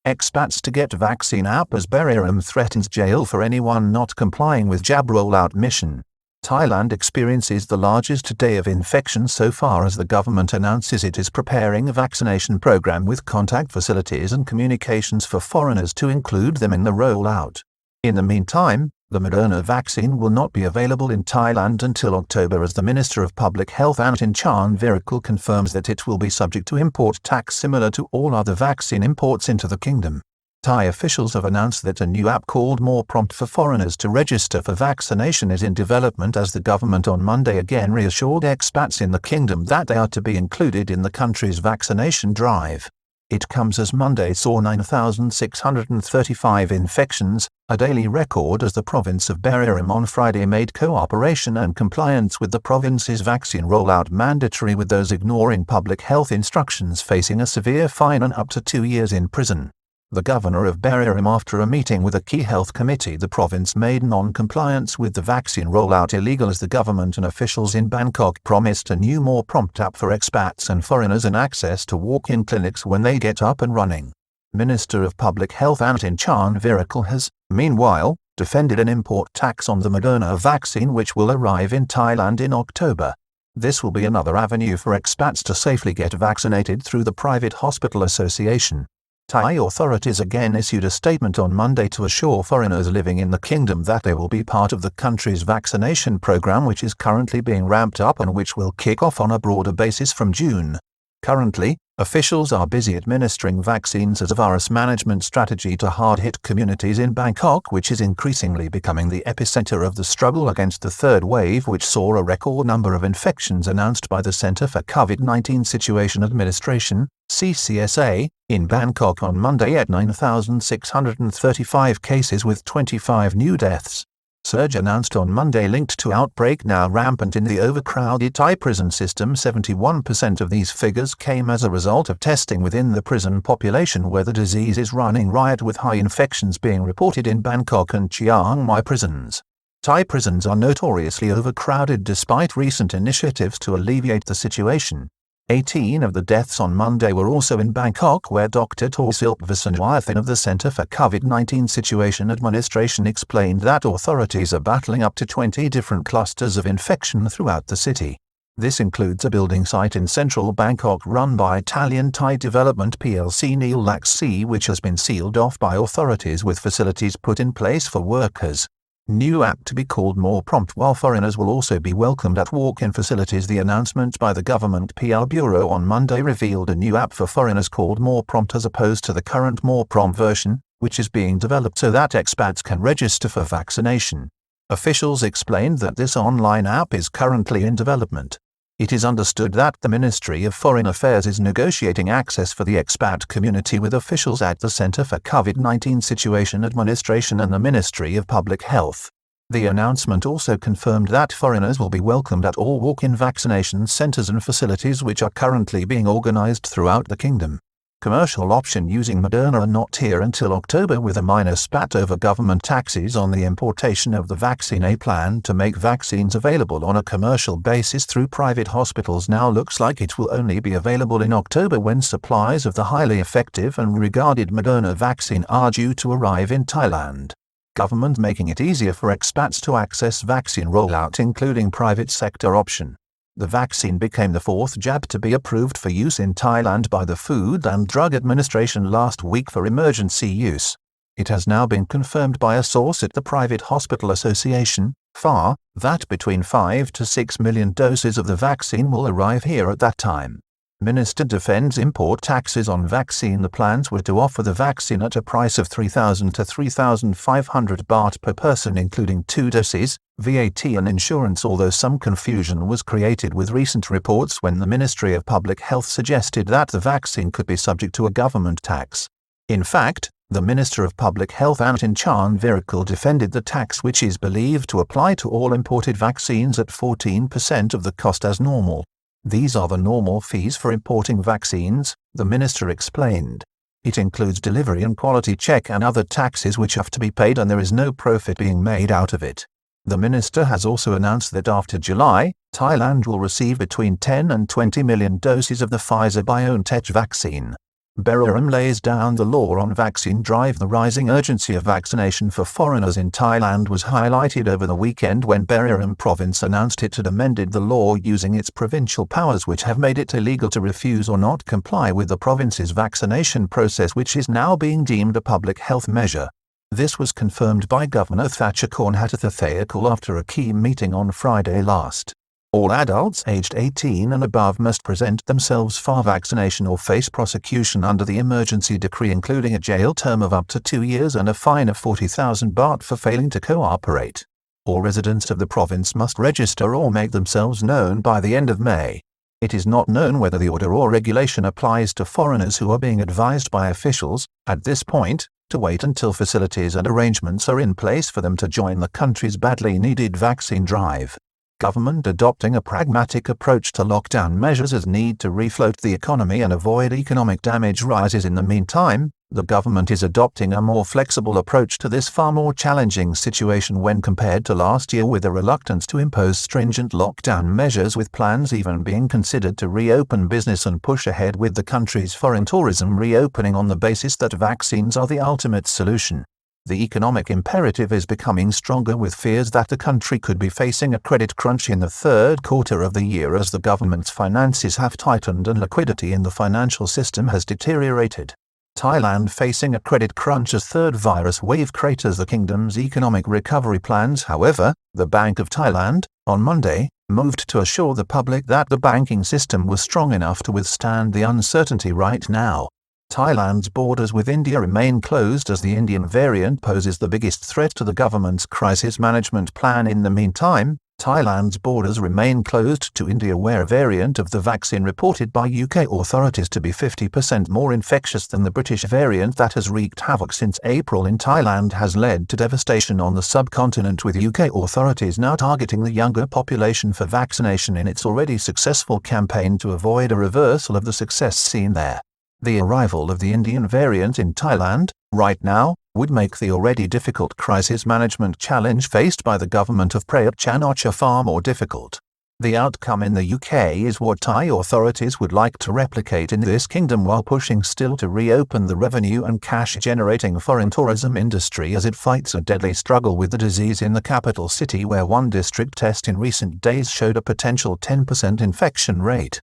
Expats to get vaccine app as Buriram threatens jail for anyone not complying with jab rollout mission. Thailand experiences the largest day of infections so far as the government announces it is preparing a vaccination program with contact facilities and communications for foreigners to include them in the rollout. In the meantime, the Moderna vaccine will not be available in Thailand until October as the Minister of Public Health Anutin Charnvirakul confirms that it will be subject to import tax similar to all other vaccine imports into the kingdom. Thai officials have announced that a new app called More Prompt for foreigners to register for vaccination is in development as the government on Monday again reassured expats in the kingdom that they are to be included in the country's vaccination drive. It comes as Monday saw 9,635 infections, a daily record as the province of Buriram on Friday made cooperation and compliance with the province's vaccine rollout mandatory, with those ignoring public health instructions facing a severe fine and up to 2 years in prison. The governor of Buriram, after a meeting with a key health committee, the province made non-compliance with the vaccine rollout illegal as the government and officials in Bangkok promised a new more prompt app for expats and foreigners and access to walk-in clinics when they get up and running. Minister of Public Health Anutin Charnvirakul has, meanwhile, defended an import tax on the Moderna vaccine which will arrive in Thailand in October. This will be another avenue for expats to safely get vaccinated through the Private Hospital Association. Thai authorities again issued a statement on Monday to assure foreigners living in the kingdom that they will be part of the country's vaccination program, which is currently being ramped up and which will kick off on a broader basis from June. Currently, officials are busy administering vaccines as a virus management strategy to hard-hit communities in Bangkok, which is increasingly becoming the epicenter of the struggle against the third wave, which saw a record number of infections announced by the Centre for COVID-19 Situation Administration, CCSA, in Bangkok on Monday at 9,635 cases with 25 new deaths. Surge announced on Monday linked to outbreak now rampant in the overcrowded Thai prison system. 71% of these figures came as a result of testing within the prison population, where the disease is running riot, with high infections being reported in Bangkok and Chiang Mai prisons. Thai prisons are notoriously overcrowded despite recent initiatives to alleviate the situation. 18 of the deaths on Monday were also in Bangkok, where Dr. Torsilp Viswanathan of the Centre for COVID-19 Situation Administration explained that authorities are battling up to 20 different clusters of infection throughout the city. This includes a building site in central Bangkok run by Italian Thai Development plc Neil Laxi, which has been sealed off by authorities with facilities put in place for workers. New app to be called More Prompt, while foreigners will also be welcomed at walk-in facilities. The announcement by the Government PR Bureau on Monday revealed a new app for foreigners called More Prompt as opposed to the current More Prompt version, which is being developed so that expats can register for vaccination. Officials explained that this online app is currently in development. It is understood that the Ministry of Foreign Affairs is negotiating access for the expat community with officials at the Centre for COVID-19 Situation Administration and the Ministry of Public Health. The announcement also confirmed that foreigners will be welcomed at all walk-in vaccination centres and facilities which are currently being organised throughout the kingdom. Commercial option using Moderna are not here until October, with a minor spat over government taxes on the importation of the vaccine. A plan to make vaccines available on a commercial basis through private hospitals now looks like it will only be available in October, when supplies of the highly effective and regarded Moderna vaccine are due to arrive in Thailand. Government making it easier for expats to access vaccine rollout, including private sector option. The vaccine became the fourth jab to be approved for use in Thailand by the Food and Drug Administration last week for emergency use. It has now been confirmed by a source at the Private Hospital Association, FAR, that between 5 to 6 million doses of the vaccine will arrive here at that time. Minister defends import taxes on vaccine. The plans were to offer the vaccine at a price of 3,000 to 3,500 baht per person, including 2 doses, VAT and insurance, although some confusion was created with recent reports when the Ministry of Public Health suggested that the vaccine could be subject to a government tax. In fact, the Minister of Public Health Anutin Charnvirakul defended the tax, which is believed to apply to all imported vaccines at 14% of the cost as normal. These are the normal fees for importing vaccines, the minister explained. It includes delivery and quality check and other taxes which have to be paid, and there is no profit being made out of it. The minister has also announced that after July, Thailand will receive between 10 and 20 million doses of the Pfizer-BioNTech vaccine. Buriram lays down the law on vaccine drive. The rising urgency of vaccination for foreigners in Thailand was highlighted over the weekend when Buriram province announced it had amended the law using its provincial powers, which have made it illegal to refuse or not comply with the province's vaccination process, which is now being deemed a public health measure. This was confirmed by Governor Charnvirakul after a key meeting on Friday last. All adults aged 18 and above must present themselves for vaccination or face prosecution under the emergency decree, including a jail term of up to 2 years and a fine of 40,000 baht for failing to cooperate. All residents of the province must register or make themselves known by the end of May. It is not known whether the order or regulation applies to foreigners who are being advised by officials, at this point, to wait until facilities and arrangements are in place for them to join the country's badly needed vaccine drive. Government adopting a pragmatic approach to lockdown measures as need to refloat the economy and avoid economic damage rises. In the meantime, the government is adopting a more flexible approach to this far more challenging situation when compared to last year, with a reluctance to impose stringent lockdown measures, with plans even being considered to reopen business and push ahead with the country's foreign tourism reopening on the basis that vaccines are the ultimate solution. The economic imperative is becoming stronger, with fears that the country could be facing a credit crunch in the third quarter of the year as the government's finances have tightened and liquidity in the financial system has deteriorated. Thailand facing a credit crunch as third virus wave craters the kingdom's economic recovery plans. However, the Bank of Thailand, on Monday, moved to assure the public that the banking system was strong enough to withstand the uncertainty right now. Thailand's borders with India remain closed as the Indian variant poses the biggest threat to the government's crisis management plan. In the meantime, Thailand's borders remain closed to India, where a variant of the vaccine reported by UK authorities to be 50% more infectious than the British variant that has wreaked havoc since April in Thailand has led to devastation on the subcontinent, with UK authorities now targeting the younger population for vaccination in its already successful campaign to avoid a reversal of the success seen there. The arrival of the Indian variant in Thailand, right now, would make the already difficult crisis management challenge faced by the government of Prayut Chan-o-cha far more difficult. The outcome in the UK is what Thai authorities would like to replicate in this kingdom, while pushing still to reopen the revenue and cash-generating foreign tourism industry as it fights a deadly struggle with the disease in the capital city, where one district test in recent days showed a potential 10% infection rate.